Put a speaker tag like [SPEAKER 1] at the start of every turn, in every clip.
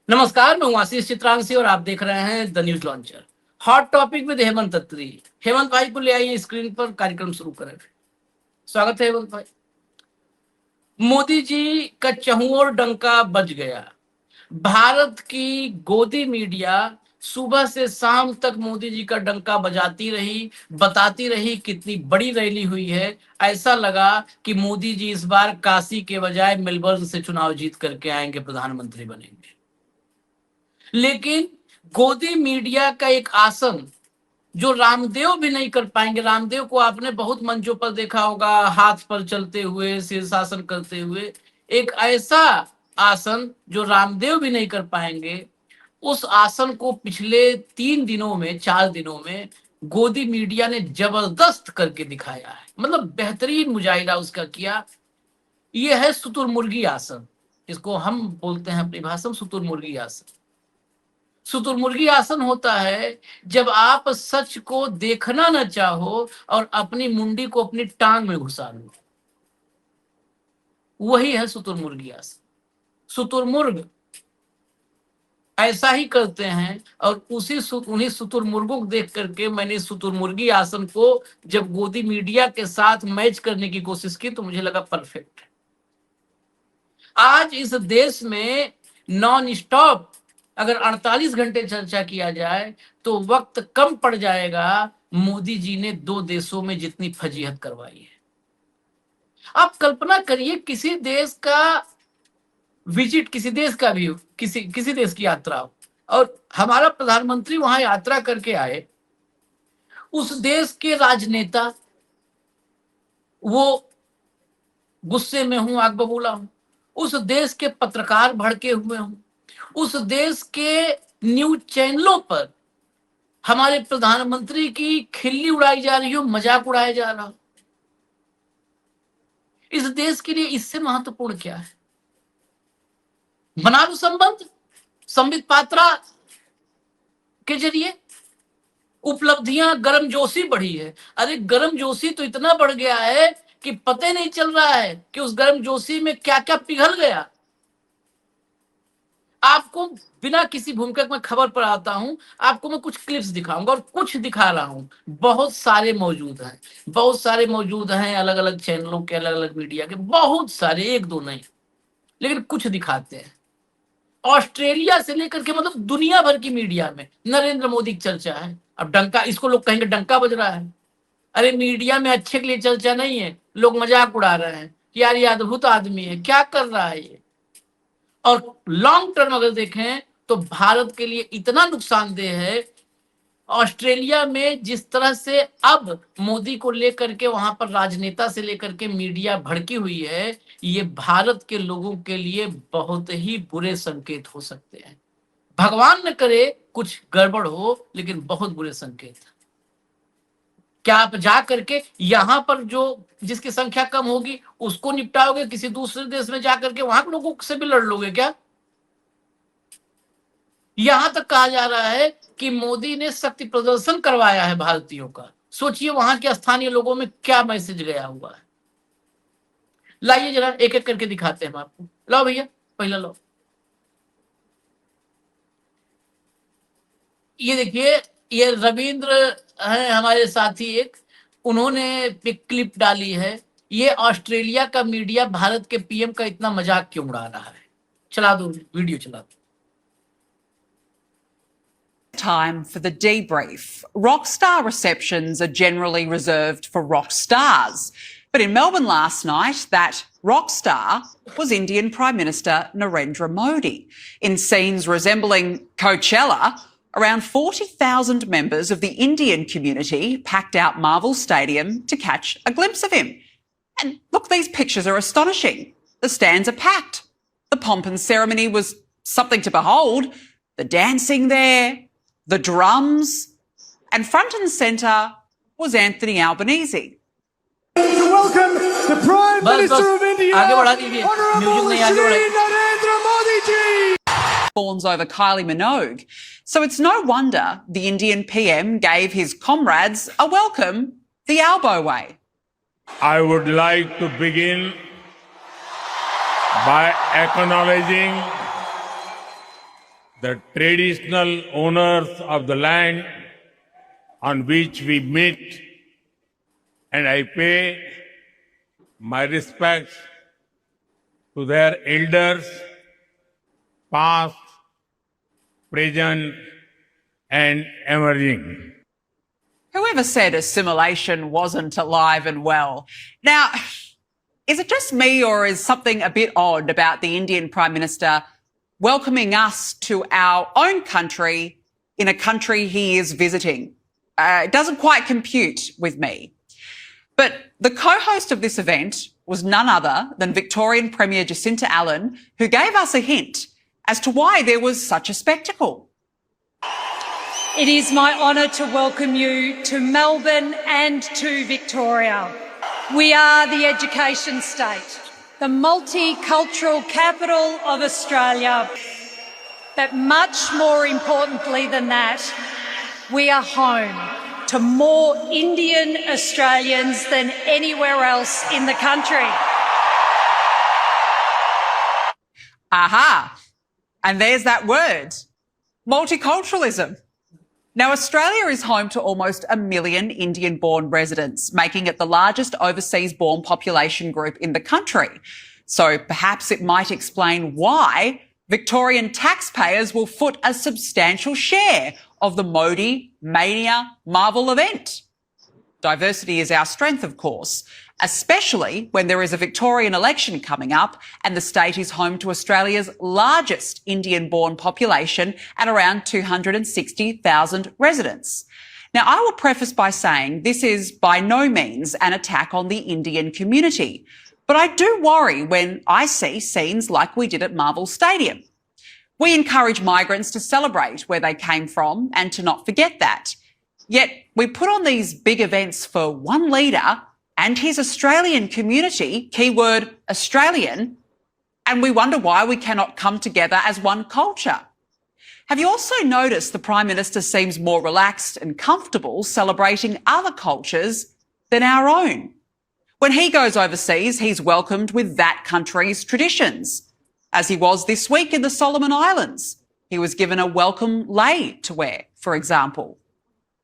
[SPEAKER 1] नमस्कार, मैं हूं आशीष चित्रांशी और आप देख रहे हैं the news launcher. Hot topic with Hemant Atri. Hemant भाई को ले आइए स्क्रीन पर, कार्यक्रम शुरू करें। स्वागत है हेमंत भाई। मोदी जी का चहुओर डंका बज गया। भारत की गोदी मीडिया सुबह से शाम तक मोदी जी का डंका बजाती रही, बताती रही कितनी बड़ी रैली हुई है। ऐसा लगा कि मोदी जी इस बार काशी के बजाय मेलबर्न से चुनाव जीत करके आएंगे, प्रधानमंत्री बनेंगे। लेकिन गोदी मीडिया का एक आसन जो रामदेव भी नहीं कर पाएंगे। रामदेव को आपने बहुत मंचों पर देखा होगा, हाथ पर चलते हुए, शीर्षासन करते हुए। एक ऐसा आसन जो रामदेव भी नहीं कर पाएंगे, उस आसन को पिछले 3 दिनों में, 4 दिनों में गोदी मीडिया ने जबरदस्त करके दिखाया है। मतलब बेहतरीन मुजाहिदा उसका किया। यह है शुतुरमुर्गी आसन। इसको हम बोलते हैं अपनी भाषा में शुतुरमुर्गी आसन। शुतुरमुर्गी आसन होता है जब आप सच को देखना न चाहो और अपनी मुंडी को अपनी टांग में घुसा लो। वही है शुतुरमुर्गी आसन। शुतुरमुर्ग ऐसा ही करते हैं और उन्हीं शुतुरमुर्गों को देख करके मैंने शुतुरमुर्गी आसन को जब गोदी मीडिया के साथ मैच करने की कोशिश की तो मुझे लगा परफेक्ट है। आज इस देश में नॉन स्टॉप अगर 48 घंटे चर्चा किया जाए तो वक्त कम पड़ जाएगा। मोदी जी ने 2 देशों में जितनी फजीहत करवाई है, आप कल्पना करिए। किसी देश का विजिट, किसी देश का भी, किसी देश की यात्रा हो और हमारा प्रधानमंत्री वहां यात्रा करके आए, उस देश के राजनेता वो गुस्से में हूं, आग बबूला हूं, उस देश के पत्रकार भड़के हुए हूं, उस देश के न्यूज चैनलों पर हमारे प्रधानमंत्री की खिल्ली उड़ाई जा रही हो, मजाक उड़ाया जा रहा हो। इस देश के लिए इससे महत्वपूर्ण क्या है? बना लो संबंध संबित पात्रा के जरिए। उपलब्धियां, गर्मजोशी बढ़ी है। अरे गर्मजोशी तो इतना बढ़ गया है कि पता नहीं चल रहा है कि उस गर्मजोशी में क्या क्या पिघल गया। आपको बिना किसी भूमिका में खबर पर आता हूं, आपको मैं कुछ क्लिप्स दिखाऊंगा और कुछ दिखा रहा हूं। बहुत सारे मौजूद हैं, बहुत सारे मौजूद हैं, अलग अलग चैनलों के, अलग अलग मीडिया के, बहुत सारे, एक दो नहीं, लेकिन कुछ दिखाते हैं। ऑस्ट्रेलिया से लेकर के मतलब दुनिया भर की मीडिया में नरेंद्र मोदी की चर्चा है। अब डंका, इसको लोग कहेंगे डंका बज रहा है। अरे मीडिया में अच्छे के लिए चर्चा नहीं है, लोग मजाक उड़ा रहे हैं कि यार ये अद्भुत आदमी है, क्या कर रहा है ये। और लॉन्ग टर्म अगर देखें तो भारत के लिए इतना नुकसानदेह है। ऑस्ट्रेलिया में जिस तरह से अब मोदी को लेकर के वहां पर राजनेता से लेकर के मीडिया भड़की हुई है, ये भारत के लोगों के लिए बहुत ही बुरे संकेत हो सकते हैं। भगवान न करे कुछ गड़बड़ हो, लेकिन बहुत बुरे संकेत। क्या आप जा करके यहां पर जो जिसकी संख्या कम होगी उसको निपटाओगे, किसी दूसरे देश में जाकर के वहां के लोगों से भी लड़ लोगे क्या? यहां तक कहा जा रहा है कि मोदी ने शक्ति प्रदर्शन करवाया है भारतीयों का। सोचिए वहां के स्थानीय लोगों में क्या मैसेज गया हुआ है। लाइए जरा एक एक करके दिखाते हैं हम आपको। लो भैया, पहला लो। ये देखिए, ये रविंद्र है हमारे साथी एक, उन्होंने एक क्लिप डाली है। ये ऑस्ट्रेलिया का मीडिया भारत के पीएम का इतना मजाक क्यों उड़ा रहा है। चला दो वीडियो, चला दो।
[SPEAKER 2] Time for the debrief. Rockstar receptions are generally reserved for rock stars. But in Melbourne last night, that rock star was Indian Prime Minister Narendra Modi. In scenes resembling Coachella, around 40,000 members of the Indian community packed out Marvel Stadium to catch a glimpse of him. And look, these pictures are astonishing. The stands are packed. The pomp and ceremony was something to behold. The dancing there, the drums, and front and centre was Anthony Albanese.
[SPEAKER 3] To welcome the Prime Minister of India, Honourable Shri Narendra Modi ji.
[SPEAKER 2] Fawns over Kylie Minogue. So it's no wonder the Indian PM gave his comrades a welcome the Albo way.
[SPEAKER 4] I would like to begin by acknowledging the traditional owners of the land on which we meet, and I pay my respects to their elders, past, present, and emerging.
[SPEAKER 2] Whoever said assimilation wasn't alive and well? Now, is it just me, or is something a bit odd about the Indian Prime Minister welcoming us to our own country in a country he is visiting? It doesn't quite compute with me. But the co-host of this event was none other than Victorian Premier Jacinta Allen, who gave us a hint as to why there was such a spectacle.
[SPEAKER 5] It is my honour to welcome you to Melbourne and to Victoria. We are the education state, the multicultural capital of Australia. But much more importantly than that, we are home to more Indian Australians than anywhere else in the country.
[SPEAKER 2] Aha! And there's that word, multiculturalism. Now, Australia is home to almost 1 million Indian-born residents, making it the largest overseas-born population group in the country. So perhaps it might explain why Victorian taxpayers will foot a substantial share of the Modi Mania Marvel event. Diversity is our strength, of course, especially when there is a Victorian election coming up and the state is home to Australia's largest Indian-born population at around 260,000 residents. Now, I will preface by saying this is by no means an attack on the Indian community, but I do worry when I see scenes like we did at Marvel Stadium. We encourage migrants to celebrate where they came from and to not forget that. Yet we put on these big events for one leader and his Australian community, keyword Australian, and we wonder why we cannot come together as one culture. Have you also noticed the Prime Minister seems more relaxed and comfortable celebrating other cultures than our own? When he goes overseas, he's welcomed with that country's traditions, as he was this week in the Solomon Islands. He was given a welcome lei to wear, for example.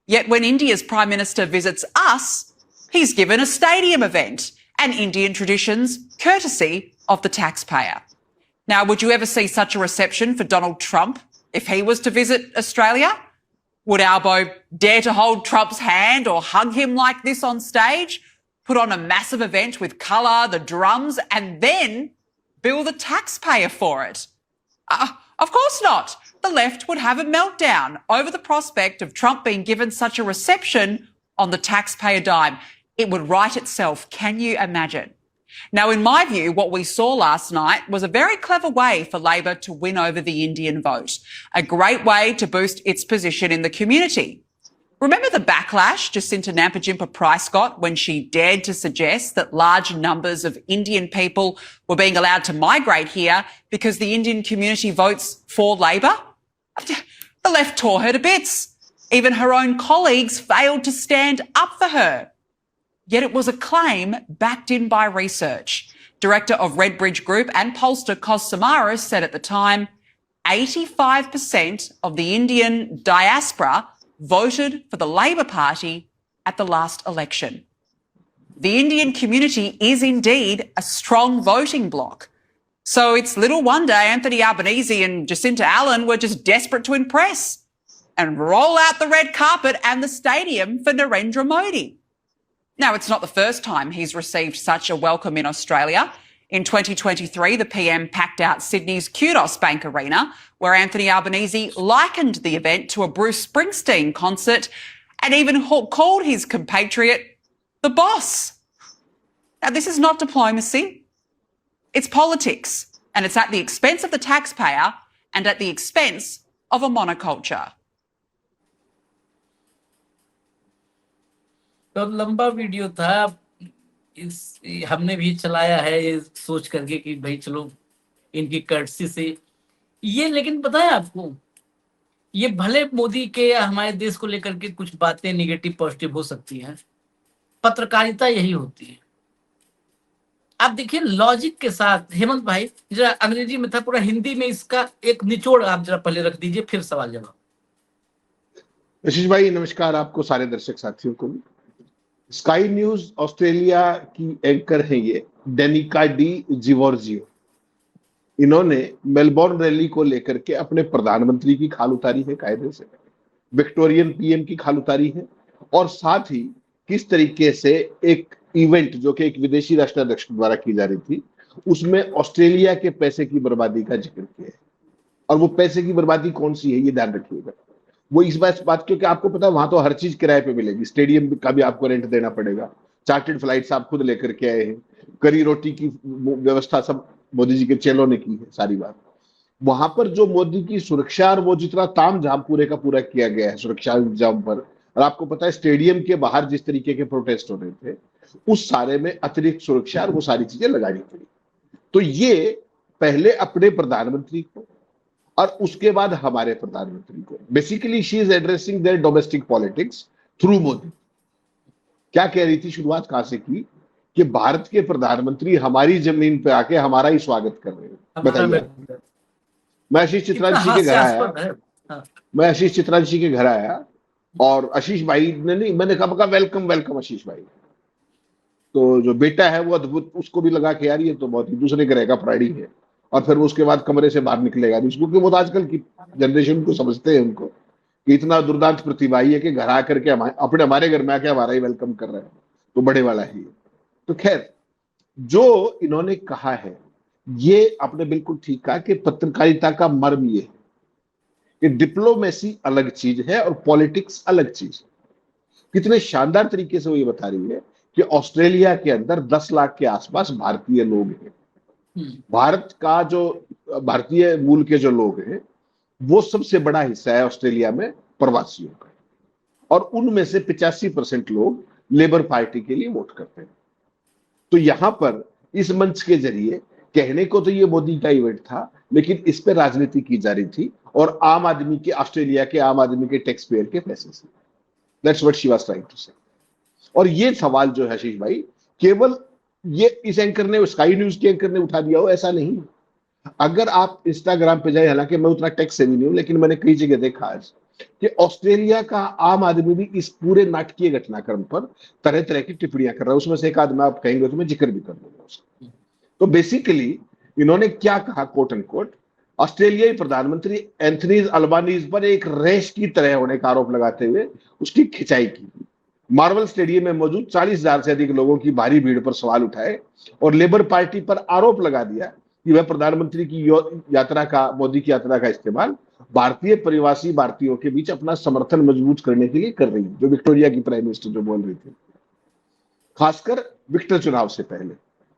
[SPEAKER 2] Yet when India's Prime Minister visits us, he's given a stadium event and Indian traditions courtesy of the taxpayer. Now, would you ever see such a reception for Donald Trump if he was to visit Australia? Would Albo dare to hold Trump's hand or hug him like this on stage, put on a massive event with colour, the drums, and then bill the taxpayer for it? Of course not. The left would have a meltdown over the prospect of Trump being given such a reception on the taxpayer dime. It would write itself. Can you imagine? Now, in my view, what we saw last night was a very clever way for Labor to win over the Indian vote, a great way to boost its position in the community. Remember the backlash Jacinta Nampijinpa Price got when she dared to suggest that large numbers of Indian people were being allowed to migrate here because the Indian community votes for Labor? The left tore her to bits. Even her own colleagues failed to stand up for her. Yet it was a claim backed in by research. Director of Redbridge Group and pollster Kos Samaras said at the time, 85% of the Indian diaspora voted for the Labor Party at the last election. The Indian community is indeed a strong voting bloc. So it's little wonder Anthony Albanese and Jacinta Allen were just desperate to impress and roll out the red carpet and the stadium for Narendra Modi. Now, it's not the first time he's received such a welcome in Australia. In 2023, the PM packed out Sydney's Kudos Bank Arena, where Anthony Albanese likened the event to a Bruce Springsteen concert and even called his compatriot the boss. Now, this is not diplomacy. It's politics, and it's at the expense of the taxpayer and at the expense of a monoculture.
[SPEAKER 1] तो लंबा video था, हमने भी चलाया है ये सोच करके कि भाई चलो इनकी कर्टसी से ये, लेकिन पता है आपको, ये भले मोदी के या हमारे देश को लेकर के कुछ बातें निगेटिव पॉजिटिव हो सकती हैं, पत्रकारिता यही होती है। आप देखिए लॉजिक के साथ हेमंत भाई, जरा अंग्रेजी में था पूरा, हिंदी में इसका एक निचोड़ आप जरा पहले रख दीजिए, फिर सवाल जवाब।
[SPEAKER 6] आशीष भाई नमस्कार, आपको सारे दर्शक साथियों को। स्काई न्यूज ऑस्ट्रेलिया की एंकर है ये डेनिका डी जिवोर्जियो। इन्होंने मेलबोर्न रैली को लेकर के अपने प्रधानमंत्री की खाल उतारी है, कायदे से विक्टोरियन पीएम की खाल उतारी है, और साथ ही किस तरीके से एक इवेंट जो कि एक विदेशी राष्ट्राध्यक्ष द्वारा की जा रही थी उसमें ऑस्ट्रेलिया के पैसे की बर्बादी का जिक्र किया है। और वो पैसे की बर्बादी कौन सी है ये ध्यान रखिएगा। वो इस बात क्योंकि आपको पता है वहां तो हर चीज किराए पे मिलेगी, स्टेडियम का भी आपको रेंट देना पड़ेगा, चार्टर्ड फ्लाइट्स आप खुद लेकर के आए हैं, करी रोटी की व्यवस्था सब मोदी जी के चेलों ने की है सारी बात। वहां पर जो मोदी की सुरक्षा और वो जितना तामझाम पूरे का पूरा किया गया है सुरक्षा इंतजाम पर, और आपको पता है स्टेडियम के बाहर जिस तरीके के प्रोटेस्ट हो रहे थे उस सारे में अतिरिक्त सुरक्षा और वो सारी चीजें लगानी पड़ी। तो ये पहले अपने प्रधानमंत्री को और उसके बाद हमारे प्रधानमंत्री को, basically she is addressing there domestic politics through Modi. क्या कह रही थी, शुरुआत कहां से की कि भारत के प्रधानमंत्री हमारी जमीन पे आके हमारा ही स्वागत कर रहे हैं। बताइए। मैं आशीष चित्रांशी के घर आया, मैं आशीष चित्रांशी के घर आया और आशीष भाई ने नहीं, मैंने कहा वेलकम वेलकम आशीष भाई। तो जो बेटा है वो अद्भुत, उसको भी लगा के यार ये तो बहुत ही दूसरे ग्रह का प्राणी है, और फिर वो उसके बाद कमरे से बाहर निकलेगा नहीं, क्योंकि वो तो आजकल की जनरेशन को समझते हैं उनको कि इतना दुर्दांत प्रतिभाई है कि घर आकर के अपने हमारे घर में आके हमारा ही वेलकम कर रहा है, तो बड़े वाला है ये। तो खैर जो इन्होंने कहा है ये आपने बिल्कुल ठीक कहा कि पत्रकारिता का मर्म ये है कि डिप्लोमेसी अलग चीज है और पॉलिटिक्स अलग चीज है। कितने शानदार तरीके से वो ये बता रही है कि ऑस्ट्रेलिया के अंदर 10 लाख के आसपास भारतीय लोग हैं। भारत का जो भारतीय मूल के जो लोग हैं वो सबसे बड़ा हिस्सा है ऑस्ट्रेलिया में प्रवासियों का, और उनमें से 85% लोग लेबर पार्टी के लिए वोट करते हैं। तो यहां पर इस मंच के जरिए कहने को तो ये मोदी का इवेंट था, लेकिन इस पर राजनीति की जा रही थी और आम आदमी के, ऑस्ट्रेलिया के आम आदमी के टैक्स पेयर के पैसे से। That's what she was trying to say. और ये सवाल जो है आशीष भाई केवल ये इस एंकर ने, स्काई न्यूज के एंकर ने उठा दिया हो ऐसा नहीं। अगर आप इंस्टाग्राम पे जाए, हालांकि मैं उतना टेक से भी नहीं हूं, लेकिन मैंने कई जगह देखा आज कि ऑस्ट्रेलिया का आम आदमी भी इस पूरे नाटकीय घटनाक्रम पर तरह तरह की टिप्पणियां कर रहा है। उसमें से एक आदमी आप कहेंगे तो मैं जिक्र भी कर दूंगा उसका। तो बेसिकली इन्होंने क्या कहा, कोट एंड कोट, ऑस्ट्रेलियाई प्रधानमंत्री एंथनी अल्बानीज पर एक रेस की तरह होने का आरोप लगाते हुए उसकी खिंचाई की। मार्वल स्टेडियम में मौजूद 40,000 से अधिक लोगों की भारी भीड़ पर सवाल उठाए और लेबर पार्टी पर आरोप लगा दिया कि वह प्रधानमंत्री की यात्रा का, मोदी की यात्रा का इस्तेमाल भारतीय प्रवासी भारतीयों के बीच अपना समर्थन मजबूत करने के लिए कर रही है, जो विक्टोरिया की प्राइम मिनिस्टर जो बोल रही थी। खासकर विक्टर चुनाव से पहले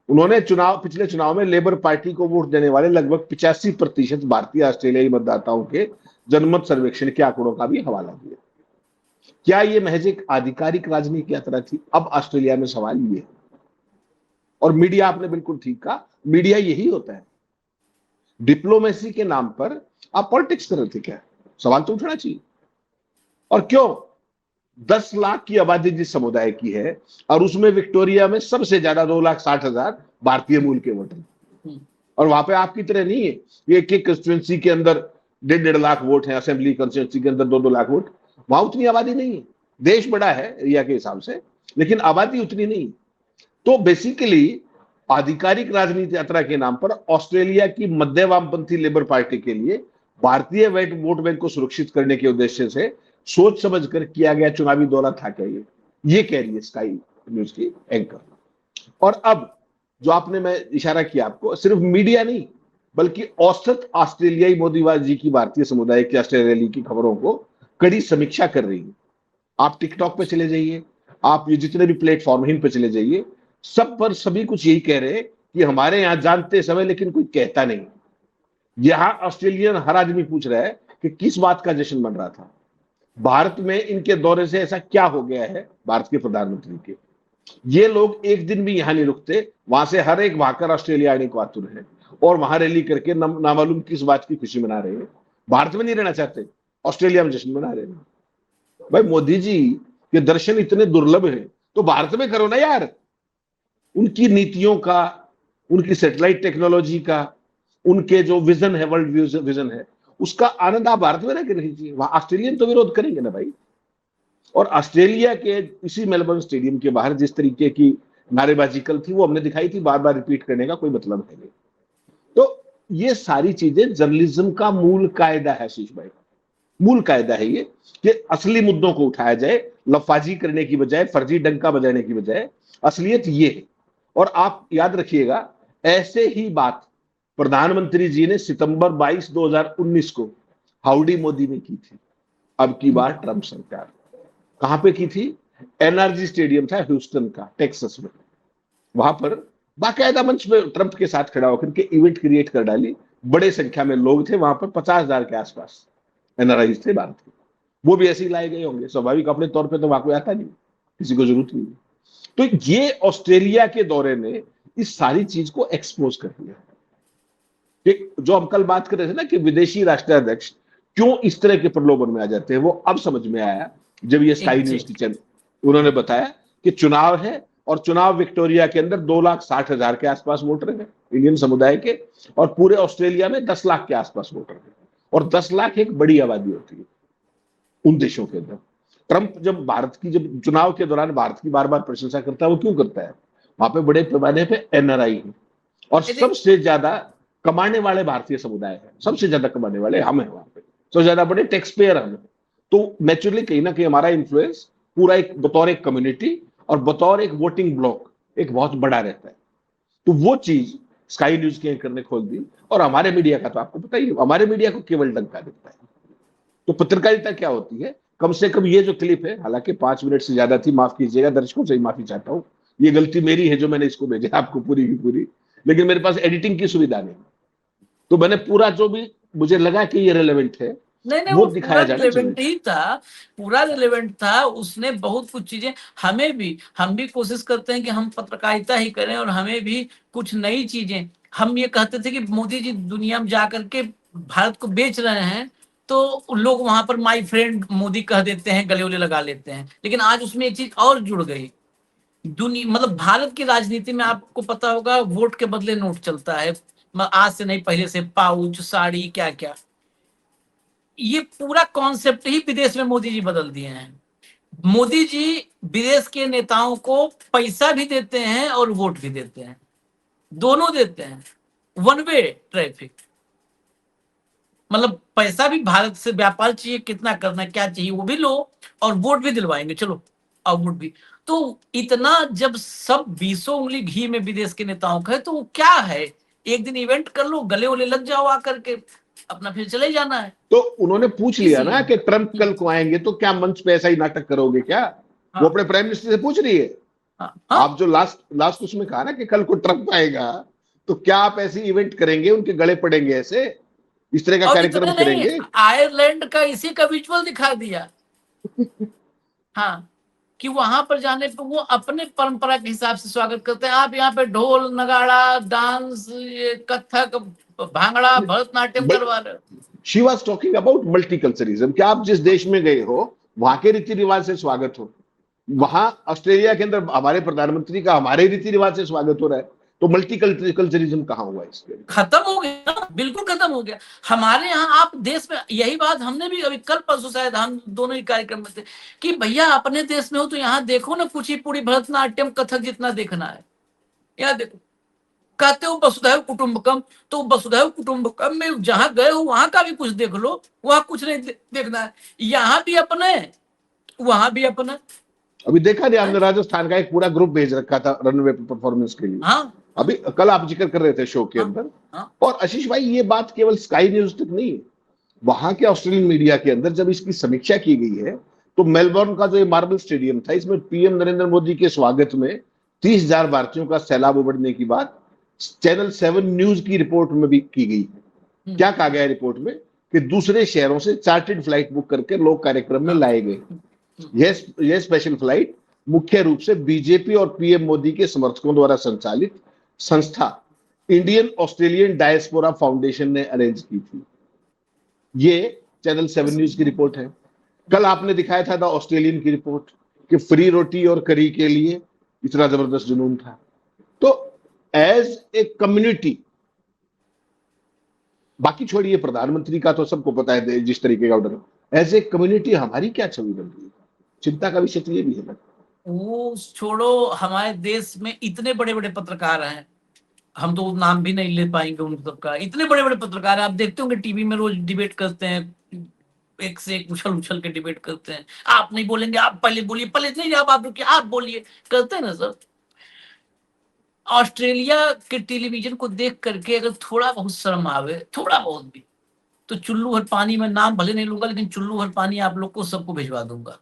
[SPEAKER 6] उन्होंने पिछले चुनाव में लेबर पार्टी को वोट देने वाले लगभग 85% भारतीय ऑस्ट्रेलियाई मतदाताओं के जनमत सर्वेक्षण के आंकड़ों का भी हवाला दिया। क्या ये महज एक आधिकारिक राजनीतिक यात्रा थी? अब ऑस्ट्रेलिया में सवाल ये है। और मीडिया, आपने बिल्कुल ठीक कहा, मीडिया यही होता है। डिप्लोमेसी के नाम पर आप पॉलिटिक्स कर रहे थे क्या? सवाल तो उठना चाहिए। और क्यों? 10 लाख की आबादी जिस समुदाय की है और उसमें विक्टोरिया में सबसे ज्यादा 2,60,000 भारतीय मूल के वोटर, और वहां पे आपकी तरह नहीं है एक एक कंस्टिट्यूएंसी के अंदर 1.5 लाख वोट है, असेंबली कंस्टिट्यूएंसी के अंदर 2-2 लाख वोट। वहां उतनी आबादी नहीं है। देश बड़ा है एरिया के हिसाब से, लेकिन आबादी उतनी नहीं। तो बेसिकली आधिकारिक राजनीति यात्रा के नाम पर ऑस्ट्रेलिया की मध्य वामपंथी लेबर पार्टी के लिए भारतीय वोट बैंक को सुरक्षित करने के उद्देश्य से सोच समझ कर किया गया चुनावी दौरा था क्या ये कह रही है स्काई न्यूज की एंकर। और अब जो आपने, मैं इशारा किया आपको, सिर्फ मीडिया नहीं बल्कि औसत ऑस्ट्रेलियाई मोदीवादी की भारतीय समुदाय की ऑस्ट्रेलिया रैली की खबरों को कड़ी समीक्षा कर रही है। आप टिकटॉक पे चले जाइए, आप ये जितने भी प्लेटफॉर्म इन पे चले जाइए, सब पर सभी कुछ यही कह रहे हैं कि हमारे यहां जानते समय लेकिन कोई कहता नहीं। यहां ऑस्ट्रेलियन हर आदमी पूछ रहा है कि किस बात का जश्न बन रहा था, भारत में इनके दौरे से ऐसा क्या हो गया है भारत के प्रधानमंत्री के। ये लोग एक दिन भी यहां नहीं रुकते, वहां से हर एक भागकर ऑस्ट्रेलिया आने को आतुर है और वहां रैली करके नामालूम किस बात की खुशी मना रहे हैं। भारत में नहीं रहना चाहते, ऑस्ट्रेलिया में जश्न मना रहे हैं। भाई मोदी जी के दर्शन इतने दुर्लभ हैं तो भारत में करो ना यार। उनकी नीतियों का, उनकी सैटेलाइट टेक्नोलॉजी का, उनके जो विजन है, वर्ल्ड विजन है, उसका आनंद आप भारत में रह के लीजिए। वहां ऑस्ट्रेलियन तो विरोध करेंगे ना भाई। और ऑस्ट्रेलिया के इसी मेलबर्न स्टेडियम के बाहर जिस तरीके की नारेबाजी कल थी, वो हमने दिखाई थी, बार बार रिपीट करने का कोई मतलब है नहीं। तो ये सारी चीजें जर्नलिज्म का मूल कायदा है आशीष भाई, मूल कायदा है ये, कि असली मुद्दों को उठाया जाए, लफाजी करने की बजाय, फर्जी डंका बजाने की बजाय। असलियत ये है। और आप याद रखिएगा, ऐसे ही बात प्रधानमंत्री जी ने सितंबर 22, 2019 को हाउडी मोदी में की थी। अब की बार ट्रंप सरकार कहां पे की थी? एनआरजी स्टेडियम था ह्यूस्टन का, टेक्सास में। वहां पर बाकायदा मंच में ट्रंप के साथ खड़ा होकर के इवेंट क्रिएट कर डाली। बड़े संख्या में लोग थे वहां पर, 50,000 के आसपास एनआरआई थे भारत के। वो भी ऐसे ही लाए गए होंगे, स्वाभाविक अपने तौर पे तो वहां कोई आता नहीं, किसी को जरूरत नहीं। तो ये ऑस्ट्रेलिया के दौरे ने इस सारी चीज को एक्सपोज कर दिया। जो हम कल बात कर रहे थे ना कि विदेशी राष्ट्राध्यक्ष क्यों इस तरह के प्रलोभन में आ जाते हैं, वो अब समझ में आया जब ये स्काई न्यूज की चैनल उन्होंने बताया कि चुनाव है, और चुनाव विक्टोरिया के अंदर 2,60,000 के आसपास वोटर हैं इंडियन समुदाय के, और पूरे ऑस्ट्रेलिया में 10 लाख के आसपास वोटर हैं। और 10 लाख एक बड़ी आबादी होती है उन देशों के अंदर। ट्रंप जब चुनाव के दौरान भारत की बार बार प्रशंसा करता है, वो क्यों करता है? वहां पे बड़े पैमाने पे एनआरआई है, और सबसे ज्यादा कमाने वाले भारतीय समुदाय है, सबसे ज्यादा कमाने वाले हम हैं वहां पे, सबसे ज्यादा बड़े टैक्स पेयर हम हैं। तो नेचुरली कहीं ना कहीं हमारा इन्फ्लुएंस पूरा एक बतौर एक कम्युनिटी और बतौर एक वोटिंग ब्लॉक एक बहुत बड़ा रहता है। तो वो चीज स्काई न्यूज के एंकर ने खोल दी। और हमारे मीडिया का तो आपको पता ही है, हमारे मीडिया को केवल डंका दिखता है। तो पत्रकारिता क्या होती है? कम से कम ये जो क्लिप है, हालांकि 5 मिनट से ज्यादा थी, माफ कीजिएगा, दर्शकों से ही माफी चाहता हूं, ये गलती मेरी है जो मैंने इसको भेजा आपको पूरी की पूरी, लेकिन मेरे पास एडिटिंग की सुविधा नहीं, तो मैंने पूरा जो भी मुझे लगा कि ये रेलेवेंट है
[SPEAKER 1] नहीं वो दिखाया पूरा रिलेवेंट ही था, पूरा रिलेवेंट था। उसने बहुत कुछ चीजें, हम भी कोशिश करते हैं कि हम पत्रकारिता ही करें, और हमें भी कुछ नई चीजें, हम ये कहते थे कि मोदी जी दुनिया में जाकर के भारत को बेच रहे हैं, तो लोग वहां पर माय फ्रेंड मोदी कह देते हैं, गले उले लगा लेते हैं। लेकिन आज उसमें एक चीज और जुड़ गई, दुनिया मतलब भारत की राजनीति में आपको पता होगा, वोट के बदले नोट चलता है। आज से नहीं, पहले से पाउच, साड़ी, क्या क्या, ये पूरा कॉन्सेप्ट ही विदेश में मोदी जी बदल दिए हैं। मोदी जी विदेश के नेताओं को पैसा भी देते हैं और वोट भी देते हैं, दोनों देते हैं। वन वे ट्रैफिक, मतलब पैसा भी भारत से, व्यापार चाहिए, कितना करना, क्या चाहिए वो भी लो, और वोट भी दिलवाएंगे, चलो और वोट भी। तो इतना जब सब 20 उंगली घी में विदेश के नेताओं का है, तो वो क्या है, एक दिन इवेंट कर लो, गले उले लग जाओ आकर के, अपना फिर चले जाना है।
[SPEAKER 6] तो उन्होंने पूछ लिया ना कि ट्रंप कल को आएंगे तो क्या मंच पे ऐसा ही नाटक करोगे क्या? हाँ। वो अपने प्राइम मिनिस्टर से पूछ रही है। हाँ। आप जो लास्ट उसमें कहा ना कि कल को ट्रंप आएगा तो क्या आप ऐसी इवेंट करेंगे, उनके गले पड़ेंगे ऐसे, इस तरह का कार्यक्रम करेंगे?
[SPEAKER 1] आयरलैंड का इसी का विजुअल दिखा दिया। हाँ, कि वहां पर जाने पर वो अपने परंपरा के हिसाब से स्वागत करते हैं। आप यहाँ पे ढोल नगाड़ा, डांस, कथक, भांगड़ा, भरतनाट्यम करवा रहे हो।
[SPEAKER 6] She was talking about multiculturalism, कि आप जिस देश में गए हो वहां के रीति रिवाज से स्वागत हो। वहां ऑस्ट्रेलिया के अंदर हमारे प्रधानमंत्री का हमारे रीति रिवाज से स्वागत हो रहा है, तो मल्टीकल्चरिज्म कहां हुआ? इसके
[SPEAKER 1] खत्म हो गया, बिल्कुल खत्म हो गया। हमारे यहाँ आप देश में, यही बात हमने भी अभी कल परसों शायद हम दोनों ही कार्यक्रम में थे, कि भैया अपने देश में हो तो यहाँ देखो ना, कुचिपुड़ी, भरतनाट्यम, कथक जितना देखना है यहाँ देखो। कहते हो वसुधैव कुटुंबकम, तो वसुधैव कुटुंबकम में जहां गए हो वहां का भी कुछ देख लो, वहां कुछ नहीं देखना है। यहाँ भी अपने, वहां भी अपना।
[SPEAKER 6] अभी देखा नहीं आपने, राजस्थान का एक पूरा ग्रुप भेज रखा था रनवे परफॉर्मेंस के लिए।
[SPEAKER 1] हाँ,
[SPEAKER 6] अभी कल आप जिक्र कर रहे थे शो के अंदर। हाँ। और आशीष भाई, ये बात केवल स्काई न्यूज तक नहीं है, वहां के ऑस्ट्रेलियन मीडिया के अंदर जब इसकी समीक्षा की गई है, तो मेलबर्न का जो मार्बल स्टेडियम था, इसमें पीएम नरेंद्र मोदी के स्वागत में 30,000 भारतीयों का सैलाब उमड़ने की बात चैनल 7 न्यूज की रिपोर्ट में भी की गई है। क्या कहा गया है रिपोर्ट में? कि दूसरे शहरों से चार्टर्ड फ्लाइट बुक करके लोग कार्यक्रम में लाए गए। यह स्पेशल फ्लाइट मुख्य रूप से बीजेपी और पीएम मोदी के समर्थकों द्वारा संचालित संस्था इंडियन ऑस्ट्रेलियन डायस्पोरा फाउंडेशन ने अरेंज की थी। ये चैनल 7 न्यूज की रिपोर्ट है। कल आपने दिखाया था द ऑस्ट्रेलियन की रिपोर्ट कि फ्री रोटी और करी के लिए इतना जबरदस्त जुनून था। तो एज ए कम्युनिटी, बाकी छोड़िए प्रधानमंत्री का तो सबको पता है जिस तरीके का ऑर्डर, एज ए कम्युनिटी हमारी क्या छवि बन रही है? चिंता का विषय तो ये भी है ना।
[SPEAKER 1] वो छोड़ो, हमारे देश में इतने बड़े बड़े पत्रकार हैं, हम तो नाम भी नहीं ले पाएंगे उन सबका। इतने बड़े बड़े पत्रकार आप देखते होंगे टीवी में रोज डिबेट करते हैं, एक से एक उछल उछल के डिबेट करते हैं। आप नहीं बोलेंगे, आप पहले बोलिए, पहले नहीं आप रुकिए, आप बोलिए, करते हैं ना सर। ऑस्ट्रेलिया के टेलीविजन को देख करके अगर थोड़ा बहुत शर्म आवे, थोड़ा बहुत भी, तो चुल्लू भर पानी में नाम भले नहीं लूंगा, लेकिन चुल्लू भर पानी आप लोग को सबको भिजवा दूंगा,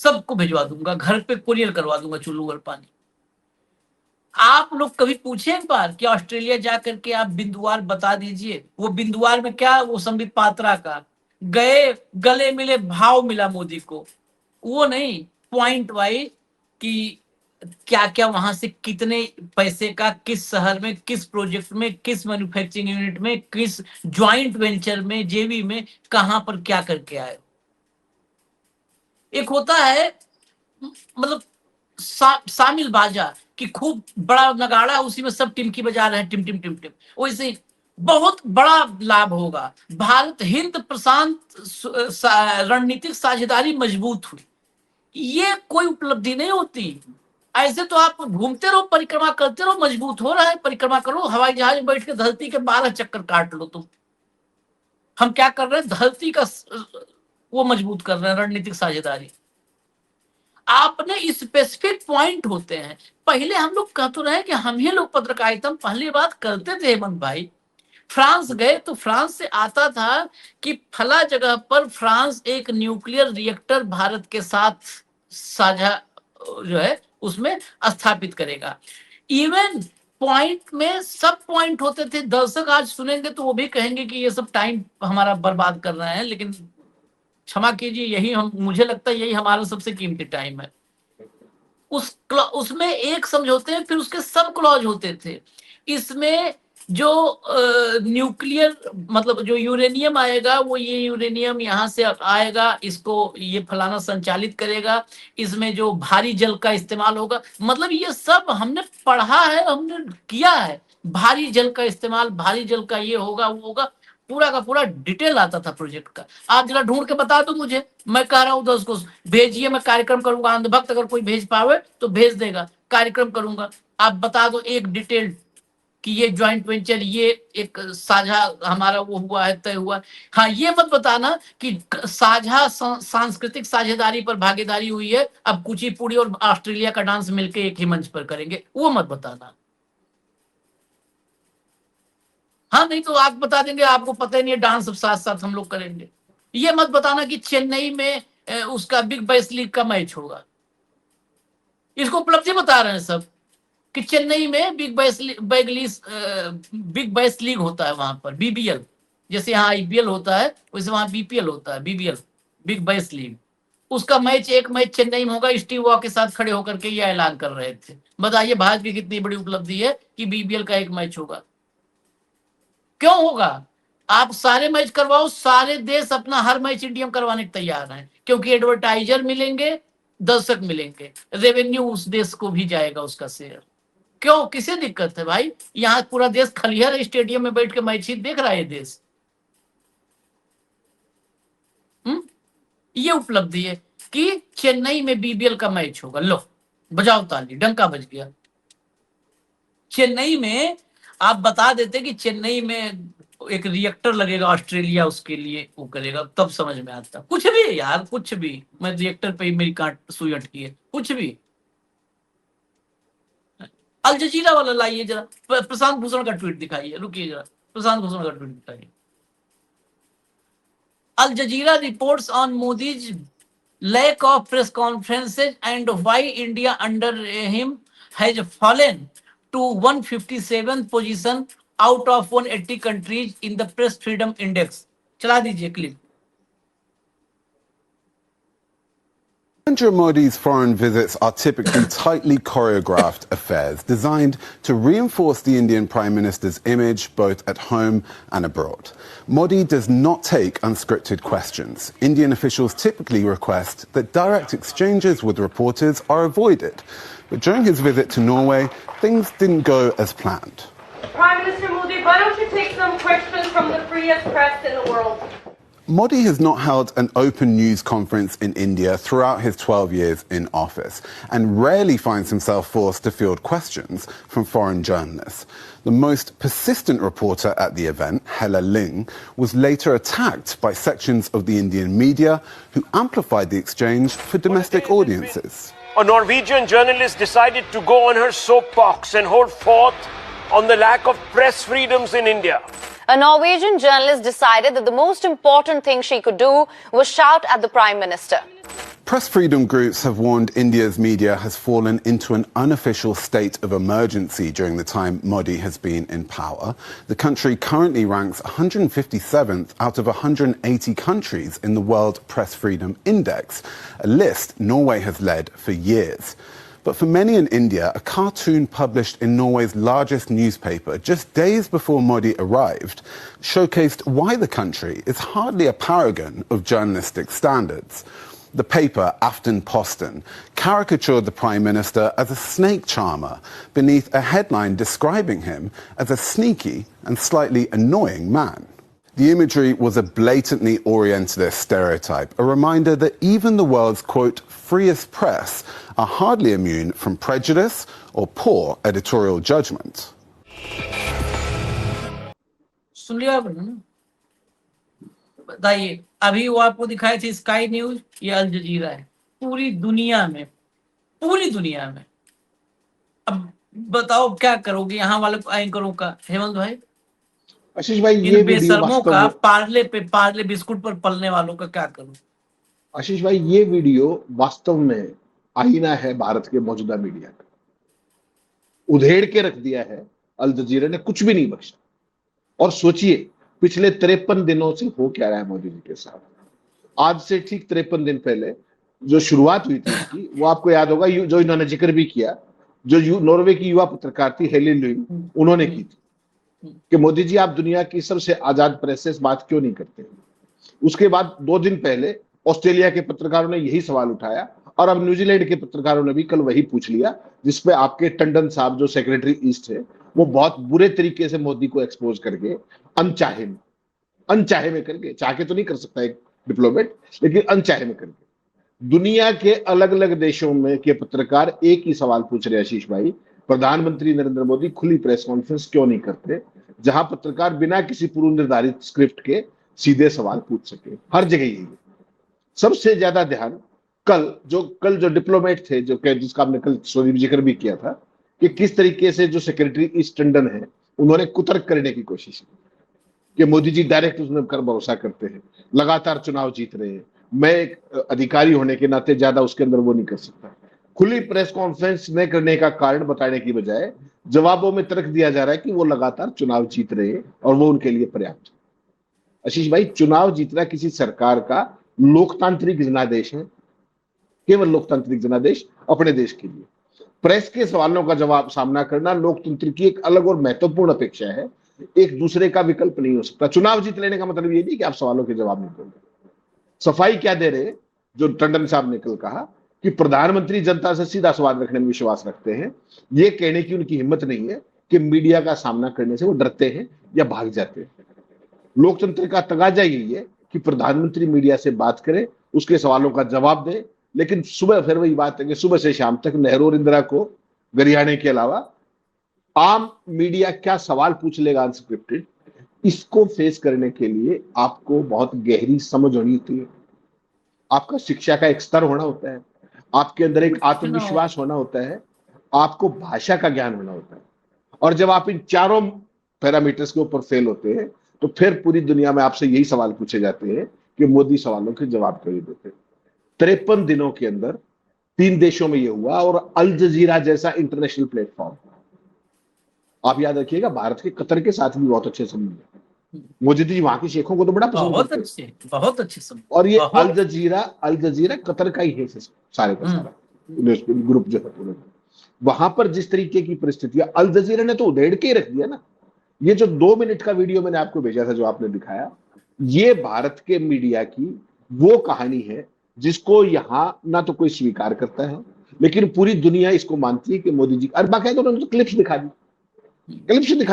[SPEAKER 1] सबको भिजवा दूंगा, घर पे कुरियर करवा दूंगा चुल्लू भर पानी। आप लोग कभी पूछे एक बार कि ऑस्ट्रेलिया जा करके आप बिंदुवार बता दीजिए, वो बिंदुवार में क्या, वो संबित पात्रा का गए गले मिले भाव मिला मोदी को, वो नहीं पॉइंट वाइज कि क्या क्या वहां से कितने पैसे का, किस शहर में, किस प्रोजेक्ट में, किस मैन्युफैक्चरिंग यूनिट में, किस ज्वाइंट वेंचर में, जेवी में, कहां पर क्या करके आए। एक होता है मतलब शामिल बाजा कि खूब बड़ा नगाड़ा है, उसी में सब टिमकी बजा रहे हैं, टिम टिम टिम टिम, वैसे बहुत बड़ा लाभ होगा। भारत हिंद प्रशांत रणनीतिक साझेदारी मजबूत हुई, ये कोई उपलब्धि नहीं होती। ऐसे तो आप घूमते रहो, परिक्रमा करते रहो, मजबूत हो रहा है, परिक्रमा करो, हवाई जहाज में बैठ के धरती के 12 चक्कर काट लो तुम। हम क्या कर रहे हैं, धरती का वो मजबूत कर रहे हैं, रणनीतिक साझेदारी। आपने स्पेसिफिक पॉइंट होते हैं। पहले हम लोग कह तो रहे कि हम ही लोग पत्रकारिता पहली बात करते थे हेमंत भाई, फ्रांस गए तो फ्रांस से आता था कि फला जगह पर फ्रांस एक न्यूक्लियर रिएक्टर भारत के साथ साझा जो है उसमें स्थापित करेगा। इवन पॉइंट में सब पॉइंट होते थे। दर्शक आज सुनेंगे तो वो भी कहेंगे कि ये सब टाइम हमारा बर्बाद कर रहे हैं, लेकिन क्षमा कीजिए, यही हम, मुझे लगता है यही हमारा सबसे कीमती टाइम है। उसमें एक समझौते हैं, फिर उसके सब क्लॉज होते थे। इसमें जो न्यूक्लियर मतलब जो यूरेनियम आएगा, वो ये यूरेनियम यहाँ से आएगा, इसको ये फलाना संचालित करेगा, इसमें जो भारी जल का इस्तेमाल होगा, मतलब ये सब हमने पढ़ा है, हमने किया है। भारी जल का इस्तेमाल, भारी जल का ये होगा, वो होगा, पूरा का पूरा डिटेल आता था प्रोजेक्ट का। आप जरा ढूंढ के बता दो मुझे, मैं कह रहा हूँ 10 को भेजिए, मैं कार्यक्रम करूंगा। अंधभक्त अगर कोई भेज पावे तो भेज देगा, कार्यक्रम करूंगा। आप बता दो एक डिटेल कि ये ज्वाइंट वेंचर, ये एक साझा हमारा वो हुआ है, तय हुआ। हाँ, ये मत बताना कि साझा सांस्कृतिक साझेदारी पर भागीदारी हुई है, अब कुचिपुड़ी और ऑस्ट्रेलिया का डांस मिलके एक ही मंच पर करेंगे, वो मत बताना। हाँ, नहीं तो आप बता देंगे आपको पता ही नहीं है, डांस साथ साथ हम लोग करेंगे। ये मत बताना कि चेन्नई में उसका बिग बैश लीग का मैच होगा। इसको उपलब्धि बता रहे हैं सब कि चेन्नई में बिग बैश लीग होता है वहां पर, बीबीएल। जैसे यहाँ आईपीएल होता है वैसे वहां बीपीएल होता है, बीबीएल, बिग बैश लीग। उसका मैच, एक मैच चेन्नई में होगा। स्टीव वॉ के साथ खड़े होकर के ये ऐलान कर रहे थे। बताइए भारत की कितनी बड़ी उपलब्धि है कि बीबीएल का एक मैच होगा। क्यों होगा? आप सारे मैच करवाओ, सारे देश अपना हर मैच इंडिया में करवाने को तैयार हैं, क्योंकि एडवर्टाइजर मिलेंगे, दर्शक मिलेंगे, रेवेन्यू उस देश को भी जाएगा, उसका शेयर। क्यों, किसे दिक्कत है भाई? यहाँ पूरा देश खलिहर स्टेडियम में बैठ के मैच ही देख रहा है देश। ये उपलब्धि है कि चेन्नई में बीबीएल का मैच होगा। लो बजाओ ताली, डंका बज गया। चेन्नई में आप बता देते कि चेन्नई में एक रिएक्टर लगेगा ऑस्ट्रेलिया, उसके लिए वो करेगा, तब समझ में आता। कुछ भी यार, कुछ भी। मैं रिएक्टर पे ही मेरी काट सुई अटकी है, कुछ भी। अल जजीरा वाला लाइए जरा, प्रशांत भूषण का ट्वीट दिखाइए, रुकिए जरा, प्रशांत भूषण का ट्वीट दिखाइए। Al Jazeera reports on Modi's lack of press conferences and why India under him has fallen to 157th position out of 180 countries in the press freedom index. चला दीजिए clip.
[SPEAKER 7] Narendra Modi's foreign visits are typically tightly choreographed affairs designed to reinforce the Indian Prime Minister's image both at home and abroad. Modi does not take unscripted questions. Indian officials typically request that direct exchanges with reporters are avoided. But during his visit to Norway, things didn't go as planned.
[SPEAKER 8] Prime Minister Modi, why don't you take some questions from the freest press in the world?
[SPEAKER 7] Modi has not held an open news conference in India throughout his 12 years in office and rarely finds himself forced to field questions from foreign journalists. The most persistent reporter at the event, Hela Ling, was later attacked by sections of the Indian media who amplified the exchange for domestic audiences.
[SPEAKER 9] A Norwegian journalist decided to go on her soapbox and hold forth on the lack of press freedoms in India.
[SPEAKER 10] A Norwegian journalist decided that the most important thing she could do was shout at the Prime Minister.
[SPEAKER 7] Press freedom groups have warned India's media has fallen into an unofficial state of emergency during the time Modi has been in power. The country currently ranks 157th out of 180 countries in the World Press Freedom Index, a list Norway has led for years. But for many in India, a cartoon published in Norway's largest newspaper just days before Modi arrived showcased why the country is hardly a paragon of journalistic standards. The paper, Aftenposten, caricatured the Prime Minister as a snake charmer beneath a headline describing him as a sneaky and slightly annoying man. The imagery was a blatantly Orientalist stereotype, a reminder that even the world's, quote, freest press are hardly immune from prejudice or poor editorial judgment.
[SPEAKER 1] सुन लिया आपने ना? बताइए, अभी वो आपको दिखाई थी sky news, ये अल जजीरा है। पूरी दुनिया में अब बताओ क्या करोगे यहाँ वाले एंकरों का, हेमंत भाई?
[SPEAKER 6] आशीष भाई, ये
[SPEAKER 1] इन
[SPEAKER 6] वीडियो
[SPEAKER 1] बेशर्मों का
[SPEAKER 6] वास्तव
[SPEAKER 1] पार्ले बिस्कुट पर पलने वालों का क्या करूं?
[SPEAKER 6] आशीष भाई, ये वीडियो वास्तव में आईना है भारत के मौजूदा मीडिया का। उधेड़ के रख दिया है अल जजीरा ने, कुछ भी नहीं बख्शा। और सोचिए पिछले 53 दिनों से हो क्या रहा है मोदी जी के साथ। आज से ठीक 53 दिन पहले जो शुरुआत हुई थी इसकी, वो आपको याद होगा, जो इन्होंने जिक्र भी किया, जो नॉर्वे की युवा पत्रकार थी हेली लिंग, उन्होंने की थी कि मोदी जी, आप दुनिया की सबसे आजाद प्रेस से बात क्यों नहीं करते। उसके बाद 2 दिन पहले ऑस्ट्रेलिया के पत्रकारों ने यही सवाल उठाया और अब न्यूजीलैंड के पत्रकारों ने भी कल वही पूछ लिया, जिसपे आपके टंडन साहब जो सेक्रेटरी ईस्ट है, वो बहुत बुरे तरीके से मोदी को एक्सपोज करके अनचाहे में करके, चाह के तो नहीं कर सकता एक डिप्लोमेट, लेकिन अनचाहे में करके दुनिया के अलग अलग देशों में के पत्रकार एक ही सवाल पूछ रहे हैं, आशीष भाई, प्रधानमंत्री नरेंद्र मोदी खुली प्रेस कॉन्फ्रेंस क्यों नहीं करते, जहां पत्रकार बिना किसी पूर्व निर्धारित स्क्रिप्ट के सीधे सवाल पूछ सके। हर जगह यही है। सबसे ज्यादा ध्यान कल जो डिप्लोमेट थे, जिसका हमने कल सोनी जिक्र भी किया था, कि किस तरीके से जो सेक्रेटरी ईस्ट टंडन है, उन्होंने कुतर्क करने की कोशिश की कि मोदी जी डायरेक्ट उसमें कर भरोसा करते हैं, लगातार चुनाव जीत रहे हैं, मैं एक अधिकारी होने के नाते ज्यादा उसके अंदर वो नहीं कर सकता। खुली प्रेस कॉन्फ्रेंस न करने का कारण बताने की बजाय जवाबों में तर्क दिया जा रहा है कि वो लगातार चुनाव जीत रहे हैं और वो उनके लिए पर्याप्त है। आशीष भाई, चुनाव जीतना किसी सरकार का लोकतांत्रिक जनादेश है, केवल लोकतांत्रिक जनादेश अपने देश के लिए। प्रेस के सवालों का जवाब सामना करना लोकतंत्र की एक अलग और महत्वपूर्ण अपेक्षा है, एक दूसरे का विकल्प नहीं हो सकता। चुनाव जीत लेने का मतलब ये नहीं कि आप सवालों के जवाब नहीं दोगे। सफाई क्या दे रहे, जो टंडन साहब ने कल कहा कि प्रधानमंत्री जनता से सीधा सवाल रखने में विश्वास रखते हैं, ये कहने की उनकी हिम्मत नहीं है कि मीडिया का सामना करने से वो डरते हैं या भाग जाते हैं। लोकतंत्र का तकाजा यही है कि प्रधानमंत्री मीडिया से बात करे, उसके सवालों का जवाब दे, लेकिन सुबह फिर वही बात है कि सुबह से शाम तक नेहरू और इंदिरा को गरियाने के अलावा आम मीडिया क्या सवाल पूछ लेगा अनस्क्रिप्टेड, इसको फेस करने के लिए आपको बहुत गहरी समझ होनी होती है। आपका शिक्षा का एक स्तर होना होता है, आपके अंदर एक आत्मविश्वास होना होता है, आपको भाषा का ज्ञान होना होता है। और जब आप इन चारों पैरामीटर्स के ऊपर फेल होते हैं, तो फिर पूरी दुनिया में आपसे यही सवाल पूछे जाते हैं कि मोदी सवालों के जवाब क्यों नहीं देते। 53 दिनों के अंदर 3 देशों में यह हुआ, और अल जजीरा जैसा इंटरनेशनल प्लेटफॉर्म, आप याद रखिएगा, भारत के कतर के साथ भी बहुत अच्छे संबंध है, मोदी जी वहां के शेखों को तो बड़ा पसंद
[SPEAKER 1] बहुत
[SPEAKER 6] करते
[SPEAKER 1] अच्छे, बहुत अच्छे सब।
[SPEAKER 6] और ये
[SPEAKER 1] बहुत-
[SPEAKER 6] अल जजीरा कतर का ही है सारे का सारा ग्रुप जो है पूरे। वहां पर जिस तरीके की परिस्थितियां, अल जजीरा ने तो उधेड़ के ही रख दिया ना। ये जो 2 मिनट का वीडियो मैंने आपको भेजा था, जो आपने दिखाया, ये भारत के मीडिया की वो कहानी है जिसको यहां ना तो कोई स्वीकार करता है, लेकिन पूरी दुनिया इसको मानती है कि मोदी जी, और बाकायदा उन्होंने तो क्लिप्स दिखा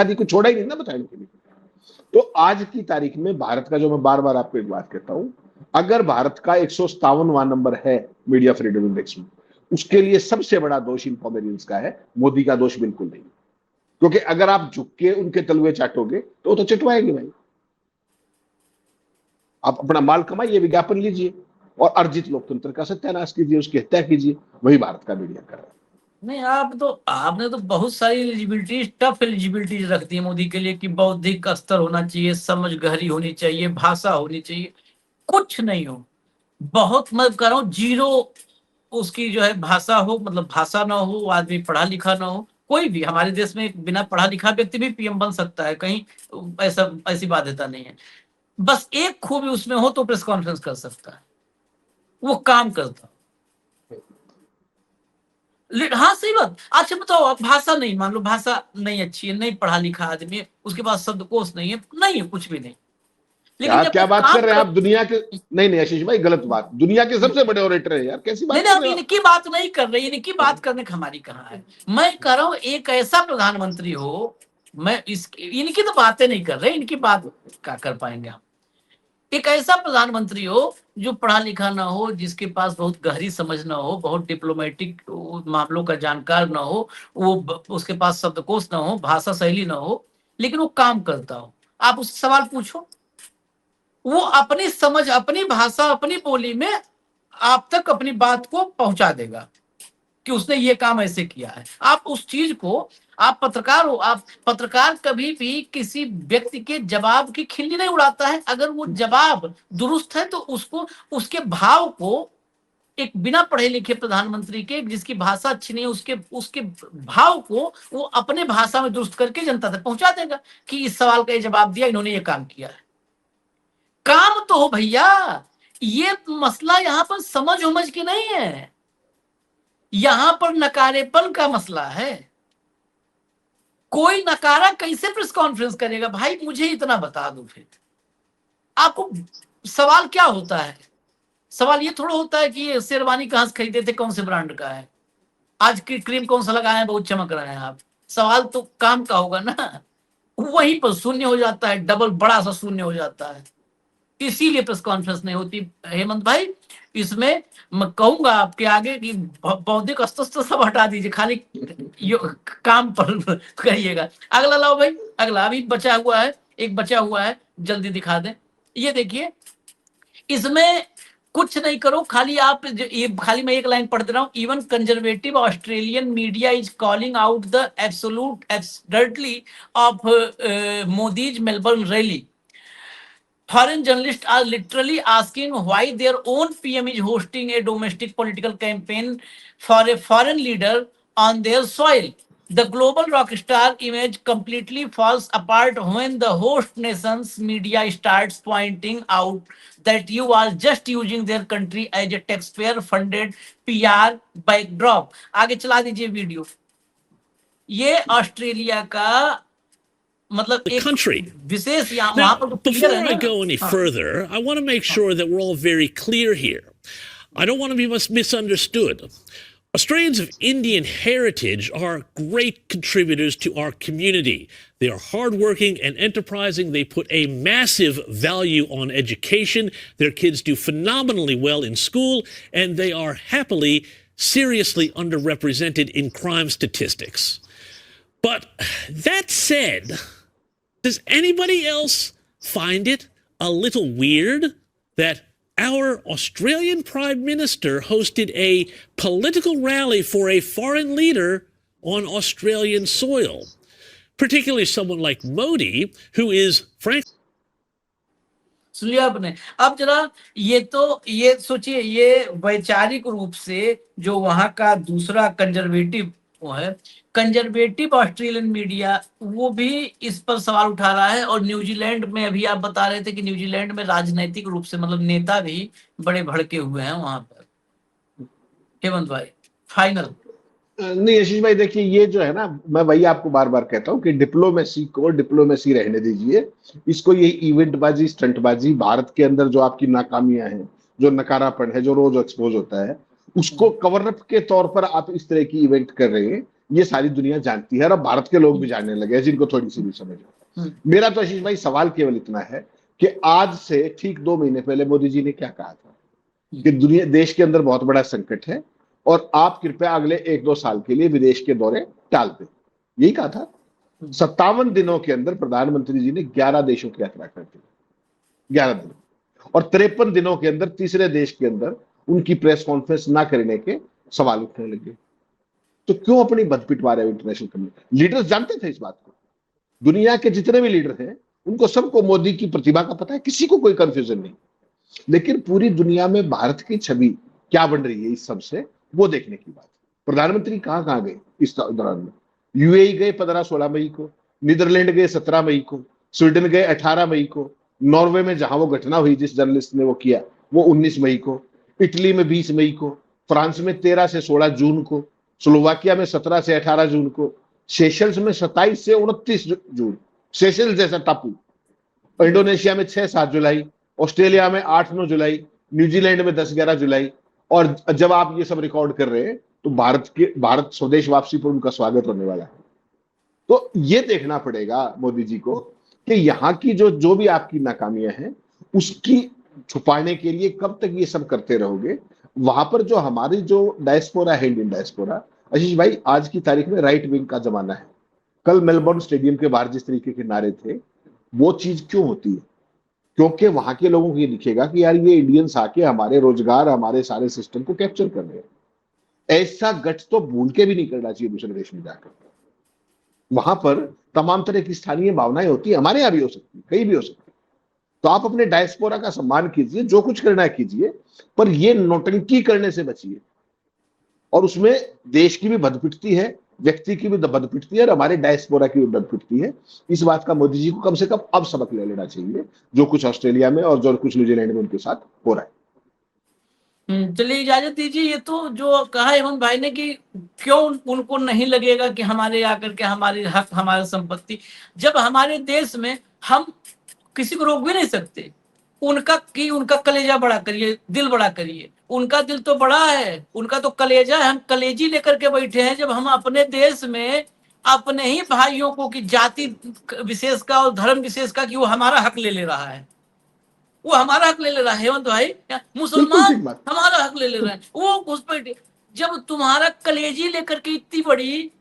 [SPEAKER 6] दी, कुछ छोड़ा ही नहीं ना बताने के लिए। तो आज की तारीख में भारत का, जो मैं बार बार आपको एक बात कहता हूं, अगर भारत का 157वां नंबर है मीडिया फ्रीडम इंडेक्स में, उसके लिए सबसे बड़ा दोष इन्फॉर्मेरियंस का है, मोदी का दोष बिल्कुल नहीं। क्योंकि अगर आप झुक के उनके तलवे चाटोगे तो वो तो चटवाएंगे भाई। आप अपना माल कमाइए, विज्ञापन लीजिए और अर्जित लोकतंत्र का सत्यानाश कीजिए, उसकी हत्या कीजिए। वही भारत का मीडिया कर रहा है।
[SPEAKER 1] नहीं, आपने तो बहुत सारी एलिजिबिलिटीज, टफ एलिजिबिलिटीज रख दी मोदी के लिए कि बौद्धिक स्तर होना चाहिए, समझ गहरी होनी चाहिए, भाषा होनी चाहिए। कुछ नहीं हो, बहुत मैं कह रहा हूँ, जीरो उसकी जो है भाषा हो, मतलब भाषा ना हो, आदमी पढ़ा लिखा ना हो। कोई भी हमारे देश में एक बिना पढ़ा लिखा व्यक्ति भी पीएम बन सकता है, कहीं ऐसी बाध्यता नहीं है। बस एक खूबी उसमें हो तो प्रेस कॉन्फ्रेंस कर सकता है, वो काम करता। हाँ सही बात। अच्छा बताओ, भाषा नहीं, मान लो भाषा नहीं अच्छी है, नहीं पढ़ा लिखा आदमी है, उसके पास शब्दकोश नहीं है, कुछ भी नहीं, लेकिन
[SPEAKER 6] क्या बात कर रहे हैं आप? दुनिया के, नहीं आशीष भाई, गलत बात। दुनिया के सबसे बड़े ऑरेटर है यार, कैसी बात
[SPEAKER 1] नहीं, हम इनकी बात नहीं कर रहे, इनकी बात करने का हमारी कहाँ है। मैं कह रहा हूँ एक ऐसा प्रधानमंत्री हो, मैं इनकी तो बातें नहीं कर रहे, इनकी बात क्या कर पाएंगे हम। एक ऐसा प्रधानमंत्री हो जो पढ़ा लिखा ना हो, जिसके पास बहुत गहरी समझ ना हो, बहुत डिप्लोमेटिक मामलों का जानकार ना हो, वो उसके पास शब्दकोश ना हो, भाषा शैली ना हो, लेकिन वो काम करता हो। आप उससे सवाल पूछो, वो अपनी समझ, अपनी भाषा, अपनी बोली में आप तक अपनी बात को पहुंचा देगा कि उसने ये काम ऐसे किया है। आप उस चीज को, आप पत्रकार हो, आप पत्रकार कभी भी किसी व्यक्ति के जवाब की खिल्ली नहीं उड़ाता है। अगर वो जवाब दुरुस्त है तो उसको, उसके भाव को, एक बिना पढ़े लिखे प्रधानमंत्री के, जिसकी भाषा अच्छी नहीं है, उसके भाव को वो अपने भाषा में दुरुस्त करके जनता तक पहुंचा देगा कि इस सवाल का ये जवाब दिया, इन्होंने ये काम किया है। काम तो हो भैया। ये मसला यहां पर समझ उमझ की नहीं है, यहां पर नकारेपन का मसला है। कोई नकारा कैसे प्रेस कॉन्फ्रेंस करेगा भाई? मुझे इतना बता दो फिर, आपको सवाल क्या होता है? सवाल ये थोड़ा होता है कि ये शेरवानी कहां से खरीदे थे, कौन से ब्रांड का है, आज की क्रीम कौन सा लगाए हैं, बहुत चमक रहे हैं आप। सवाल तो काम का होगा ना। वहीं पर शून्य हो जाता है, डबल बड़ा सा शून्य हो जाता है। इसीलिए प्रेस कॉन्फ्रेंस नहीं होती हेमंत भाई। इसमें मैं कहूंगा आपके आगे कि बौद्धिक अस्त्र सब हटा दीजिए, खाली काम पर करिएगा। अगला लाओ भाई, अगला अभी बचा हुआ है, एक बचा हुआ है, जल्दी दिखा दें। ये देखिए, इसमें कुछ नहीं करो, खाली आप ये, खाली मैं एक लाइन पढ़ दे रहा हूं। Even conservative Australian media is calling out the absolute absurdity of Modi's Melbourne rally. Foreign journalists are literally asking why their own PM is hosting a domestic political campaign for a foreign leader on their soil. The global rock star image completely falls apart when the host nation's media starts pointing out that you are just using their country as a taxpayer-funded PR backdrop. आगे चला दीजिए video. ये Australia का मतलब
[SPEAKER 11] the country.
[SPEAKER 1] Now,
[SPEAKER 11] before I go any further, I want to make sure that we're all very clear here. I don't want to be misunderstood. Australians of Indian heritage are great contributors to our community. They are hardworking and enterprising. They put a massive value on education. Their kids do phenomenally well in school, and they are happily, seriously underrepresented in crime statistics. But that said, does anybody else find it a little weird that our Australian Prime Minister hosted a political rally for a foreign leader on Australian soil? Particularly someone like Modi, who is frankly...
[SPEAKER 1] सुन लिया आपने। अब जरा ये सोचिए, ये वैचारिक रूप से जो वहां का दूसरा कंजर्वेटिव वो है कंजर्वेटिव ऑस्ट्रेलियन मीडिया, वो भी इस पर सवाल उठा रहा है। और न्यूजीलैंड में अभी आप बता रहे थे कि न्यूजीलैंड में राजनीतिक रूप से मतलब नेता भी बड़े भड़के हुए हैं वहां पर। हेमंत भाई फाइनल।
[SPEAKER 6] नहीं आशीष भाई, देखिए ये जो है ना, मैं वही आपको बार बार कहता हूँ कि डिप्लोमेसी को डिप्लोमेसी रहने दीजिए। इसको ये इवेंटबाजी, स्टंटबाजी, भारत के अंदर जो आपकी नाकामियां हैं, जो नकारापन है, जो रोज एक्सपोज होता है, उसको कवर अप के तौर पर आप इस तरह की इवेंट कर रहे हैं, ये सारी दुनिया जानती है और अब भारत के लोग भी जानने लगे हैं, जिनको थोड़ी सी भी समझ है। मेरा तो आशीष भाई सवाल केवल इतना है कि आज से ठीक 2 महीने पहले मोदी जी ने क्या कहा था कि दुनिया, देश के अंदर बहुत बड़ा संकट है और आप कृपया अगले 1-2 साल के लिए विदेश के दौरे टाल दें, यही कहा था। 57 दिनों के अंदर प्रधानमंत्री जी ने 11 देशों की यात्रा कर दी, 11 दिन, और 53 दिनों के अंदर तीसरे देश के अंदर उनकी प्रेस कॉन्फ्रेंस ना करने के सवाल उठने लगे। तो क्यों अपनी बद पिटवा रहे हो इंटरनेशनल कम्युनिटी? लीडर्स जानते थे इस बात को, दुनिया के जितने भी लीडर हैं उनको सबको मोदी की प्रतिभा का पता है, किसी को कोई कंफ्यूजन नहीं। लेकिन पूरी दुनिया में भारत की छवि क्या बन रही है इस सब से, वो देखने की बात। प्रधानमंत्री कहां गए इस दौरान में? यूएई गए 15-16 मई को, नीदरलैंड गए 17 मई को, स्वीडन गए 18 मई को, नॉर्वे में जहां वो घटना हुई जिस जर्नलिस्ट ने वो किया वो 19 मई को, इटली में 20 मई को, फ्रांस में 13 से 16 जून को, स्लोवाकिया में 17 से 18 जून को, सेशल्स में 27 से 29 जून, सेशल्स जैसा टापू, इंडोनेशिया में 6-7 जुलाई, ऑस्ट्रेलिया में 8-9 जुलाई, न्यूजीलैंड में 10-11 जुलाई। और जब आप ये सब रिकॉर्ड कर रहे हैं तो भारत स्वदेश वापसी पर उनका स्वागत होने वाला है। तो ये देखना पड़ेगा मोदी जी को कि यहाँ की जो भी आपकी नाकामियां हैं उसकी छुपाने के लिए कब तक ये सब करते रहोगे। वहां पर जो हमारी जो डायस्पोरा है, इंडियन डायस्पोरा, आशीष भाई आज की तारीख में राइट विंग का जमाना है। कल मेलबोर्न स्टेडियम के बाहर जिस तरीके के नारे थे, वो चीज क्यों होती है? क्योंकि वहां के लोगों को ये दिखेगा कि यार ये इंडियंस आके हमारे रोजगार, हमारे सारे सिस्टम को कैप्चर कर रहे हैं। ऐसा गट तो भूल के भी नहीं करना चाहिए दूसरे देश में जाकर। वहां पर तमाम तरह की स्थानीय भावनाएं होती है, हमारे यहाँ भी हो सकती है, कहीं भी हो सकती है। तो आप अपने डायस्पोरा का सम्मान कीजिए, जो कुछ करना है कीजिए, पर ये नौटंकी करने से बचिए। और उसमें देश की भी बद पिटती है, व्यक्ति की भी बद पिटती है और हमारे डायस्पोरा की भी बद पिटती है। इस बात का मोदी जी को कम से कम अब सबक ले लेना चाहिए, जो कुछ ऑस्ट्रेलिया में और जो कुछ न्यूजीलैंड में उनके साथ हो रहा है।
[SPEAKER 1] चलिए इजाजत दीजिए। ये तो जो कहा हेमंत भाई ने कि क्यों उनको नहीं लगेगा कि हमारे आकर के हमारे हक, हमारी संपत्ति, जब हमारे देश में हम किसी को रोक भी नहीं सकते। उनका कलेजा बड़ा करिए, दिल बड़ा करिए। उनका दिल तो बड़ा है, उनका तो कलेजा है। हम कलेजी लेकर के बैठे हैं जब हम अपने देश में अपने ही भाइयों को कि जाति विशेष का और धर्म विशेष का कि वो हमारा हक ले रहा है, वो हमारा हक ले रहा है। हेमंत भाई, मुसलमान हमारा हक ले रहे हैं, वो घुसपैठ। जब तुम्हारा कलेजी लेकर के इतनी बड़ी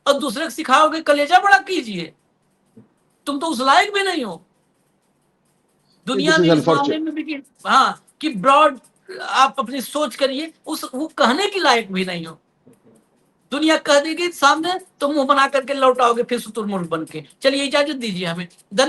[SPEAKER 1] और दूसरे को सिखाओगे कलेजा बड़ा कीजिए, तुम तो उस लायक भी नहीं हो दुनिया में इस मामले में भी। हाँ, कि ब्रॉड आप अपनी सोच करिए, वो कहने की लायक भी नहीं हो। दुनिया कह देगी सामने तो मुंह बना करके लौटाओगे फिर शुतुरमुर्ग बन के। चलिए इजाजत दीजिए हमें।